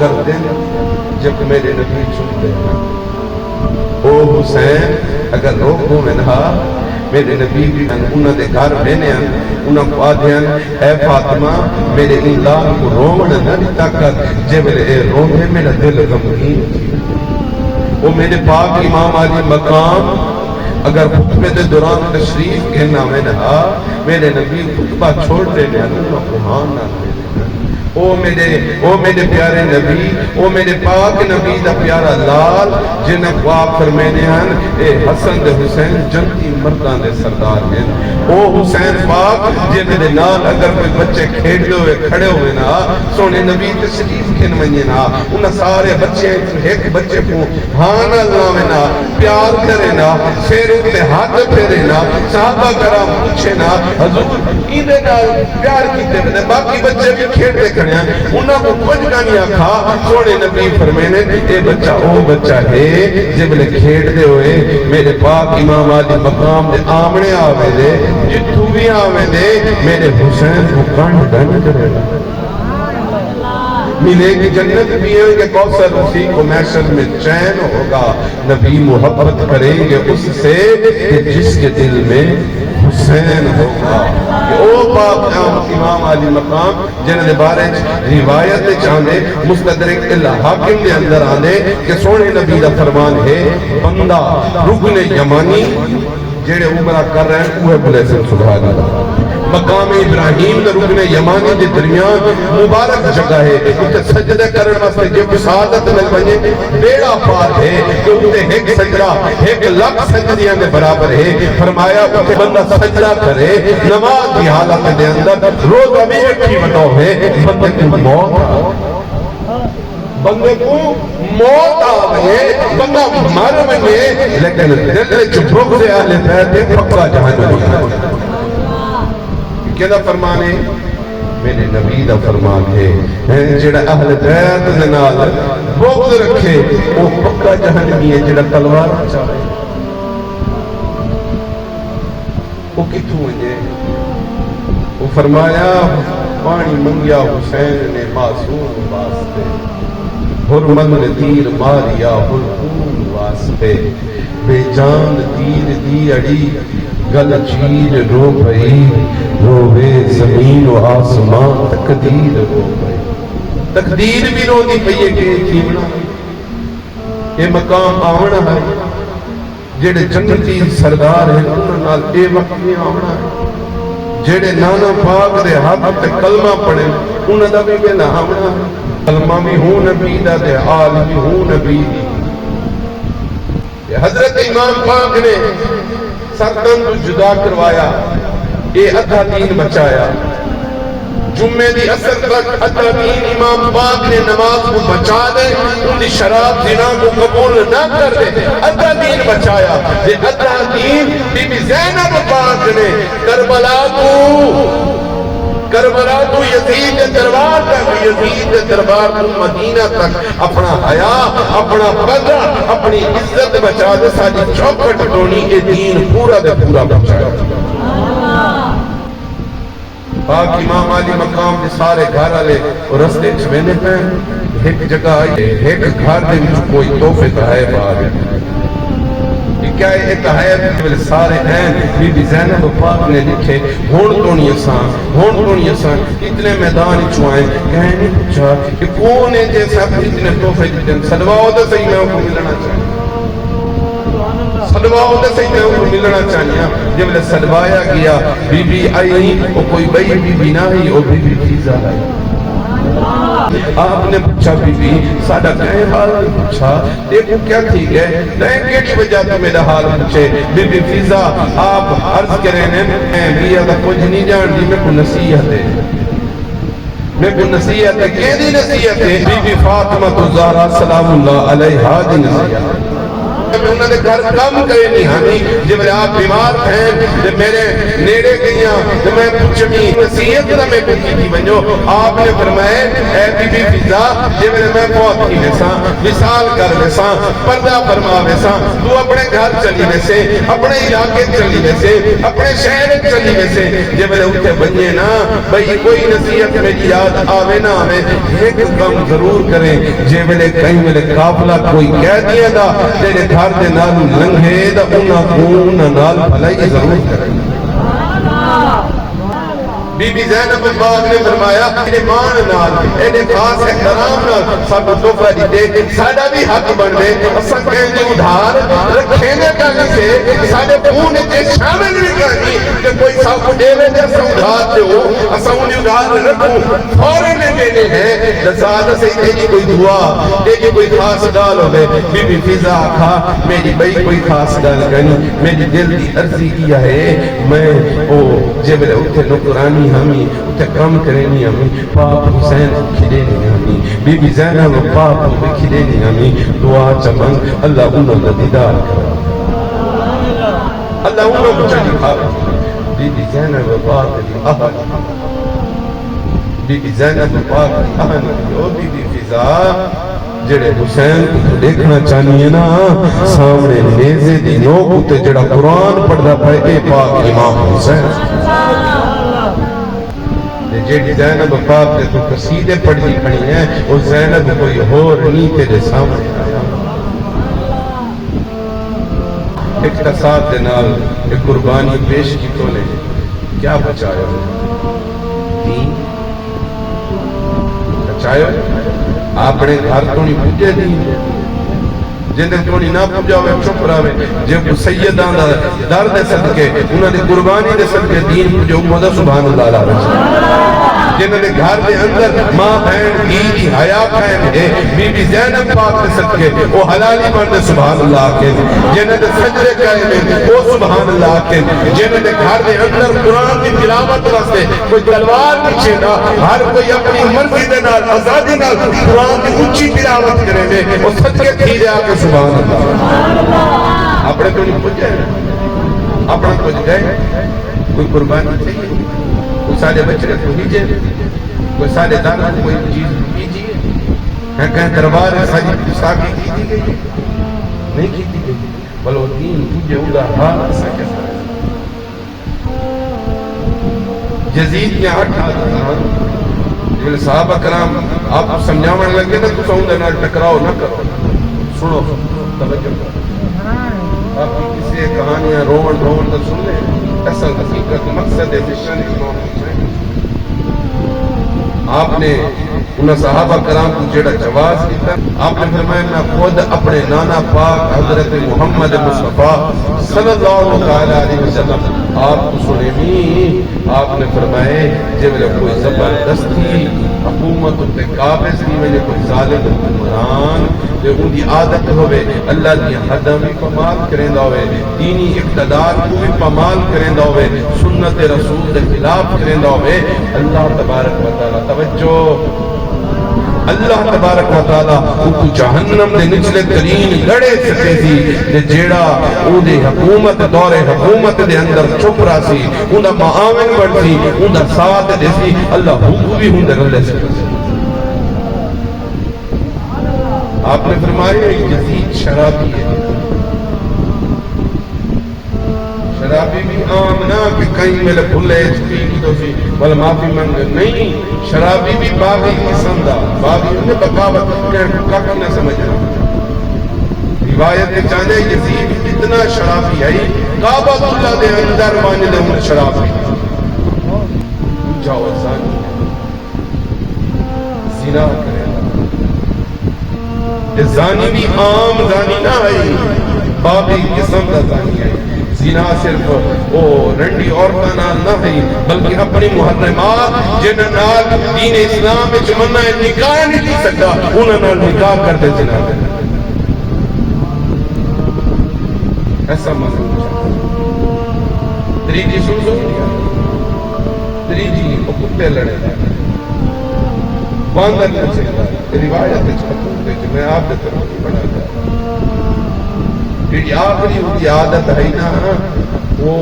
گردن جب میرے نبی چلتے ہیں او حسین اگر روکو منہا میرے نبی بھی انہوں نے گھر بہنے ہیں انہوں کو آدھے ہیں اے فاطمہ میرے اللہ کو رومن نہ دیتا کر جب اے رومے میرا دل غمگین وہ میرے پاک امام علی مقام اگر خطبے دے دوران تشریف کہنا میں نہا میرے نبی خطبہ چھوڑ دینے انہوں کو مان نہ دینے او میرے پیارے نبی او میرے پاک نبی دا پیارا لال جنہیں کو آپ فرمینے ہیں اے حسن دے حسین جنتی مردان دے سردار ہیں او حسین پاک جنہیں دے نال اگر کوئی بچے کھیڑ ہوئے کھڑے ہوئے نا سونے نبی تشریف کھن منی نا انہاں سارے بچے ایک بچے کو ہاں اللہ میں نا پیار کرے نا شیروں پہ ہاتھ پھیرے نا صحابہ کرام پوچھے نا حضور ایدے نا پیار کی دے باقی بچے بھی کھیڑتے کھڑے انہاں کو کچھ گانیاں کھا سونے نبی فرمینے اے بچہ او بچہ ہے جب لے کھیڑ دے ہوئے میرے پاک امام علی مقام دے آمنے آوے دے جتو بھی آوے دے میرے حسین کو کانڈ دن کرے ملے گی جنت بھی ہے کہ کوثر اسی کو محشر میں چین ہوگا نبی محبت کریں گے اس سے کہ جس کے دل میں حسین ہوگا او پاک امام علی مقام جنہوں نے بارے روایت چاہنے مستدرک اللہ حاکم نے اندر آنے کہ سونے نبی دا فرمان ہے بندہ رکن یمانی جیڑے عمرہ کر رہے ہیں اوہ بلے سے سبحان اللہ مقام ابراہیم دے رکن یمانی دے درمیان مبارک جگہ ہے اتنے سجدہ کرن واسطے جب سعادت مل بنے بیڑا پار ہے کہ اتنے ایک سجدہ 1,00,000 سجدیاں دے برابر ہے فرمایا اتنے بندہ سجدہ کرے نماز کی حالت دے اندر روزہ بھی ایک ہی بتاؤ ہے بندے کی موت بندے کو موت آوے بندہ مر بنے لیکن دل چپک سے آلے پہتے پکا جہاں کیا فرمانے میرے نبی دا فرمان ہے جڑا اہل بیت دے نال بغض رکھے وہ پکا جہنمی ہے جڑا تلوار چاہے وہ کتوں ہے وہ فرمایا پانی منگیا حسین نے معصوم واسطے حرمت نے تیر ماریا حرمون واسطے بے جان تیر دی اڑی گل چیر رو پئی روے زمین و آسمان تقدیر رو پئی تقدیر بھی رو دی پئی کہ تھیمنا یہ مقام آونا ہے جڑے جنتی سردار ہیں انہوں نال اے وقت میں آونا ہے جڑے نانا پاک دے ہاتھ تے کلمہ پڑھے انہوں دا بھی نہ آونا ہے کلمہ بھی ہوں نبی دا دے آل بھی ہوں نبی دی حضرت امام پاک نے سرطن کو جدا کروایا اے ادھا دین بچایا جمعے دی اثر تک ادھا دین امام پاک نے نماز کو بچا دے ان دی شراب زنا کو قبول نہ کر دے ادھا دین بچایا یہ ادھا دین بی بی زینب پاک نے کربلا تو یزید دربار تک یزید دربار تو مدینہ تک اپنا حیا اپنا پردہ اپنی عزت بچا دے ساری چوکھٹ ٹونی اے دین پورا دے پورا بچایا پاک امام علی مقام دے سارے گھر والے رستے چھوینے پہ ایک جگہ آئی ایک گھر دے وچ کوئی تحفے تحائف آ گئے کیا ایک تحائف سارے ہیں بی بی زینب پاک نے لکھے ہون تونی اساں اتنے میدان چھوائیں کہیں نہیں پوچھا کہ کون ہے جیسا اتنے تحفے دیتے ہیں صدواؤ دے صحیح میں کو ملنا چاہیے صدواؤ دے صحیح میں کو ملنا چاہیے جب لے صدوایا گیا بی بی آئی وہ کوئی بئی بی بی نہ ہی وہ بی بی فیضا آئی آپ نے پوچھا بی بی سادہ کہیں حال پوچھا دیکھو کیا ٹھیک ہے نہیں کیڑی وجہ تو میرا حال پوچھے بی بی فیضا آپ عرض کریں میں بھی اگر کچھ نہیں جان دی میں کو نصیحت ہے میں کو نصیحت ہے کہ دی نصیحت ہے بی بی فاطمہ الزہرا سلام اللہ علیہا دی نصیحت میں انہوں نے گھر کم کرے نہیں ہمیں جب آپ بیمار ہیں جب میرے نیڑے گئیاں تو میں پوچھمی نصیحت نہ میں پوچھی تھی بنجو آپ نے فرمائے اے بی بی فضا جب میں بہت کی ویسا مثال کر ویسا پردہ فرما ویسا تو اپنے گھر چلی ویسے اپنے علاقے چلی ویسے اپنے شہر چلی ویسے جب میں اٹھے بنیے نا بھئی کوئی نصیحت میری یاد آوے نہ آوے ایک کم ضرور کریں جب میں کہیں میں قافلہ کوئی کہہ دیا دا تیرے گھر دے نال لنگھے دا انہاں کون نال بھلائی ضرور کریں بی بی زینب پاک نے فرمایا ایمان نال اینے خاص احترام نال سب تحفہ دیتے ساڈا بھی حق بن دے اساں کہیں ادھار رکھے نے کہیں سے ساڈے پونے کے شامل بھی کہیں کہ کوئی سب دے وے تے اساں ادھار تے ہو اساں انہیں ادھار رکھوں فوراً دینے ہیں لذات سے تیری کوئی دعا تیری کوئی خاص گال ہوئے بی بی فضا آکھا میری بھئی کوئی خاص گال کرنی میری دل کی عرضی کیا ہے میں جب اٹھے نکرانی ہمیں اٹھے کم کرنی ہمیں پاپ حسین کھلے نہیں ہمیں بی بی زینب پاپ کھلے نہیں ہمیں دعا چمنگ اللہ انہوں نے دیدار کرا اللہ انہوں نے چلی کھا بی بی زینب پاپ دی احد بی بی زینب پاک دی احد او بی بی فضا جڑے حسین کو دیکھنا چاہیے نا سامنے نیزے دی نوک تے جڑا قرآن پڑھدا پے اے پاک امام حسین جیڑی زینب پاک تے تو قصیدے پڑھی کھڑی ہیں وہ زینب کوئی اور نہیں تیرے سامنے آیا اقتصاد دے نال ایک قربانی پیش کی تو نے کیا بچایا دین بچایا اپنے گھر تو نہیں پوجے دین جنہیں تو نہیں نہ پوجا ہوئے چپ رہے جب سیدان درد صدقے انہوں نے قربانی دے صدقے دین پوجے امدہ سبحان اللہ علیہ وسلم جنہوں نے گھر دے اندر ماں بہن کی حیا قائم ہے بی بی زینب پاک دے صدقے وہ حلالی مرد سبحان اللہ کے جنہوں نے سجرے قائم ہے وہ سبحان اللہ کے جنہوں نے گھر دے اندر قرآن کی تلاوت واسطے کوئی تلوار پیچھے نہ ہر کوئی اپنی مرضی دے نال آزادی نال قرآن کی اونچی تلاوت کرے گے وہ صدقے تھی جا کے سبحان اللہ اپنے تو نہیں پوچھے اپنا کچھ گئے کوئی قربانی چاہیے کوئی سارے بچے کو ہیجے کوئی سارے دانا کوئی چیز کیجیے ہے کہیں دربار ساری ساکی کی گئی نہیں کی گئی بلو دین تجھے ادا حال ایسا کیسا ہے یزید کے ہاتھ جو صحابہ کرام آپ کو سمجھاونے لگے نا تو سوندے نہ ٹکراؤ نہ کرو سنو توجہ کرو آپ کی کسی کہانیاں رومن تو سن لیں اصل حقیقت مقصد مشن امام حسین آپ نے انہاں صحابہ کرام کو جڑا جواز کیتا آپ نے فرمایا میں خود اپنے نانا پاک حضرت محمد مصطفیٰ صلی اللہ علیہ وسلم آپ کو سنے بھی آپ نے فرمائے جب کوئی زبردستی حکومت تے قابض نہیں میں کوئی ظالم حکمران تے ان کی عادت ہوئے اللہ کی حدم بھی پامال کریندا ہوئے دینی اقتدار کو بھی پامال کریندا ہوئے سنت رسول کے خلاف کریندا ہوئے اللہ تبارک و تعالی توجہ اللہ تبارک و تعالی ان کو جہنم دے نچلے ترین گڑے سکے سی تے جیڑا او دے حکومت دور حکومت دے اندر چھپ رہا سی انہاں معاون بڑھ سی انہاں ساتھ دے سی اللہ حکم بھی ہوں دے رلے سکے سی آپ نے فرمایا یزید شرابی ہے شرابی بھی عام نہ کہ کہیں میں بھلے پی کی تو سی بل معافی منگ نہیں شرابی بھی باغی قسم دا باغی انہیں بغاوت کاکی نہ سمجھ رہا روایت کے چاہنے یزید اتنا شرابی ہے کعبہ اللہ دے اندر مانے دے ان شرابی جاؤ زانی زنا کرے زانی بھی عام زانی نہ ہے باغی قسم دا زانی ہے زنا صرف وہ رنڈی عورتاں نال نہ ہے بلکہ اپنی محرمات جنہاں نال دین اسلام وچ منع نکاح نہیں دی سکتا انہاں نال نکاح کرتے زنا کرتے ایسا مذہب تریجی سن تریجی وہ کتے لڑے باندر نہیں روایت میں آپ کے طرف پڑھا جائے جی آخری ان کی عادت ہے نا وہ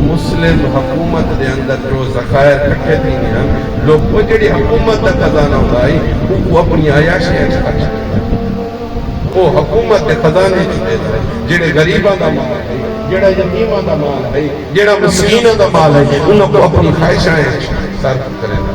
مسلم حکومت دے اندر جو ذخائر کٹھے تھی ہیں لوگ وہ جڑی حکومت دا خزانہ ہوتا ہے وہ اپنی عیاشی ہے وہ حکومت دے خزانے چلے ہے جڑے غریباں دا مال ہے جڑا یتیماں دا مال ہے جڑا مسکیناں دا مال ہے انہاں کو اپنی خواہشاں صرف کرے گا.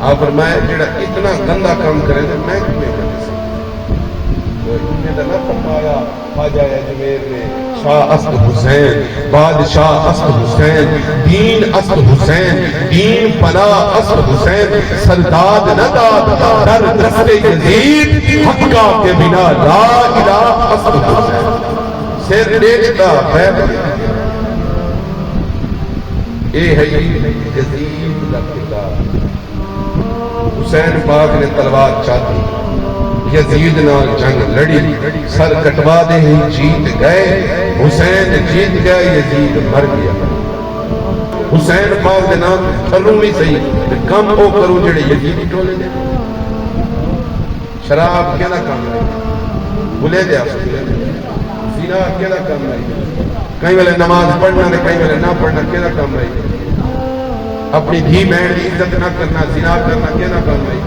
آپ فرمائے جڑا اتنا گندا کام کرے تو میں کیوں کر سکتا نہ فرمایا خواجہ اجمیر نے شاہ اسد حسین بادشاہ اسد حسین دین اسد حسین دین پناہ اسد حسین سرداد نہ داد در دست یزید حقا کے بنا لا الہ اسد حسین سر دے دیتا بیب اے ہے یزید کا کردار. حسین پاک نے تلوار چاہتی یزید نال جنگ لڑی سر کٹوا دے ہی جیت گئے حسین جیت گیا یزید مر گیا. حسین پاک دے نام کروں بھی صحیح کم او کروں جڑے یزید ٹولے دے شراب کیا نہ کام ہے بھولے دے آپ زنا کیا نہ کام ہے کہیں والے نماز پڑھنا نے کہیں والے نہ پڑھنا کیا نہ کام ہے اپنی دھی بہن کی عزت نہ کرنا زنا کرنا کیا نہ کام ہے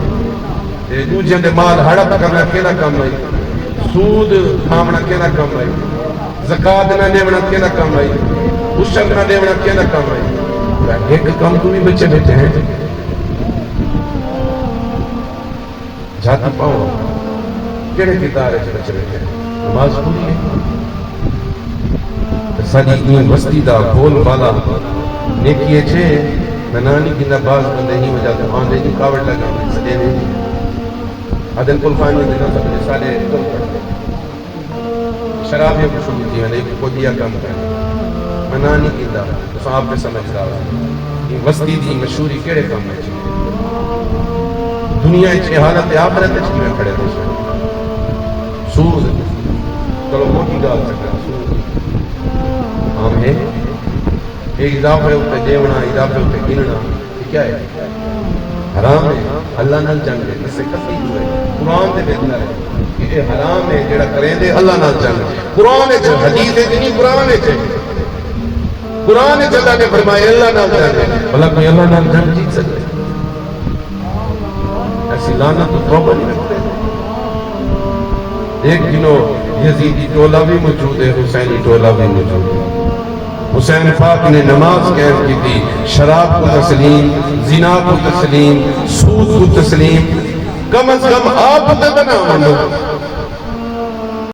دوجے دے مال ہڑپ کرنا کیا نہ کام ہے سود کھامنا کیا نہ کام ہے زکات نہ دینا کیا نہ کام ہے عشر نہ دینا کیا نہ کام ہے ایک کام تو بھی بچے بیٹھے ہیں جاتی پاؤ کیڑے کردار ہے بچے بیٹھے ہیں نماز پوری ہے ساری این وستی دا بول والا نیکیے چھے میں نانی کی باز بندے ہی وجہ سے آن دے جی کاوڑ لگا سدے نہیں عدل کل فائنل دینا سب نے سالے کل پڑھتے شراب یہ کچھ ہوتی ہے لیکن کو دیا کام کرنے میں نانی کی دا تو صاحب پہ سمجھتا ہوں یہ وستی دی مشہوری کیڑے کام میں چھے دنیا چھے حالت آخرت چھے میں کھڑے تھے سود چلو موٹی گال سکتا سود ہم ہے ایک اضافہ ہوتا ہے دیونا اضافہ ہوتا ہے گننا یہ کیا ہے حرام ہے اللہ نال جنگ ہے اس سے کسی جو ہے قرآن دے بہتر ہے کہ یہ حرام ہے جڑا کریں دے اللہ نال جنگ ہے قرآن ہے حدیث ہے نہیں قرآن ہے قرآن ہے اللہ نے فرمایا اللہ نال جنگ ہے بھلا کوئی اللہ نال جنگ جیت سکتے ایسی لعنت تو توبہ نہیں رکھتے ایک دنوں یزیدی ٹولہ بھی موجود ہے حسینی ٹولہ بھی موجود ہے حسین پاک نے نماز قائم کی تھی شراب کو تسلیم زنا کو تسلیم سود کو تسلیم کم از کم آپ تو بنا منو